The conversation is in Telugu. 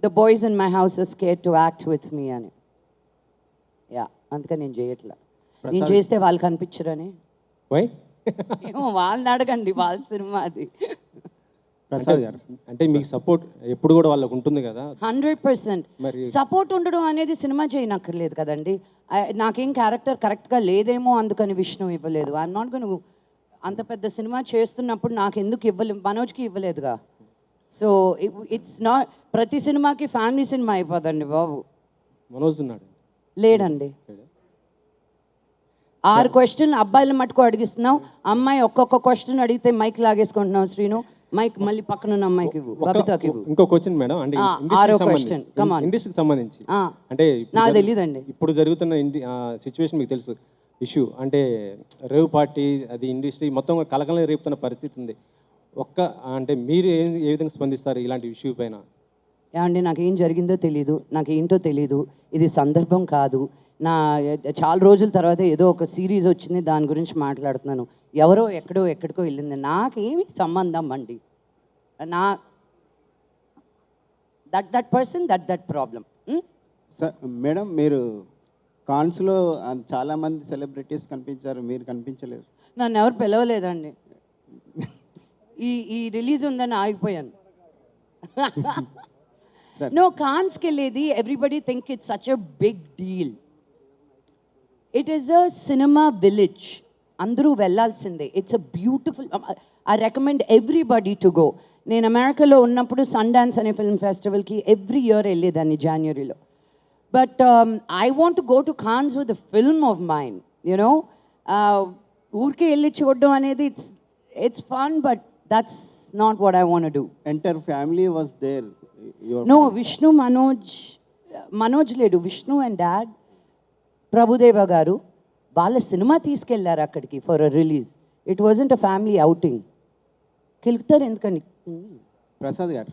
The boys in my house are scared to act with me అని. యా, అందుకని నేను చేయట్లా. నేను చేస్తే వాళ్ళు కనిపించరని. ఏమో వాళ్ళని అడగండి, వాళ్ళ సినిమా అది. ప్రసాద్ గారు అంటే మీకు సపోర్ట్ ఎప్పుడు కూడా వాళ్ళకు ఉంటుంది కదా. 100% సపోర్ట్ ఉండడం అనేది సినిమా చేయనక్కర్లేదు కదండి. నాకేం క్యారెక్టర్ కరెక్ట్గా లేదేమో అందుకని విష్ణు ఇవ్వలేదు. I'm not gone. అంత పెద్ద సినిమా చేస్తున్నప్పుడు నాకు ఎందుకు ఇవ్వలేదు, మనోజ్కి ఇవ్వలేదుగా. సో ఇట్స్ నాట్ ప్రతి సినిమాకి ఫ్యామిలీ సినిమా అయిపోదండి బాబు. మనోజ్ ఉన్నాడు లేడండి. 6 క్వశ్చన్ అబ్బాయిల మటుకు అడిగిస్తున్నాం, అమ్మాయి ఒక్కొక్క క్వశ్చన్ అడిగితే మైక్ లాగేసుకుంటున్నాం. శ్రీను మైక్ మళ్ళీ పక్కన ఉన్న అమ్మాయికి బబితాకి. ఇంకో క్వశ్చన్ మేడం, అంటే ఇండస్ట్రీకి సంబంధించి అంటే నాకు తెలియదండి. ఇప్పుడు జరుగుతున్న సిచ్యువేషన్ మీకు తెలుసు, ఇష్యూ అంటే రేవ్ పార్టీ, అది ఇండస్ట్రీ మొత్తం కలకలం రేపుతున్న పరిస్థితి ఉంది. అంటే మీరు ఏ విధంగా స్పందిస్తారు ఇలాంటి ఇష్యూ పైన? ఏమండి, నాకేం జరిగిందో తెలీదు, నాకేంటో తెలీదు. ఇది సందర్భం కాదు. చాలా రోజుల తర్వాత ఏదో ఒక సిరీస్ వచ్చింది, దాని గురించి మాట్లాడుతున్నాను. ఎవరో ఎక్కడికో వెళ్ళింది, నాకేమి సంబంధం అండి. నా that person that problem. Madam, మీరు కాన్స్లో చాలామంది సెలబ్రిటీస్ కనిపించారు, మీరు కనిపించలేదు. నన్ను ఎవరు పిలవలేదండి. ఈ రిలీజ్ ఉందని ఆగిపోయాను. నో, కాన్స్కి వెళ్ళేది everybody think it's such a big deal. It is a cinema village, అందరూ వెళ్ళాల్సిందే. It's a beautiful, I recommend everybody to go. నేను అమెరికాలో ఉన్నప్పుడు సన్ డాన్స్ అనే ఫిల్మ్ ఫెస్టివల్కి ఎవ్రీ ఇయర్ వెళ్ళేదాన్ని జనవరిలో. But I want to go to Cannes with the film of mind, you know. ఊరికే వెళ్ళి చూడడం అనేది it's fun, but that's not what I want to do. Entire family was there. No, Vishnu, Manoj లేడు. విష్ణు అండ్ డాడ్, ప్రభుదేవ గారు వాళ్ళ సినిమా తీసుకెళ్లారు అక్కడికి for a release. It wasn't a family outing. కెలుగుతారు ఎందుకండి. ప్రసాద్ గారు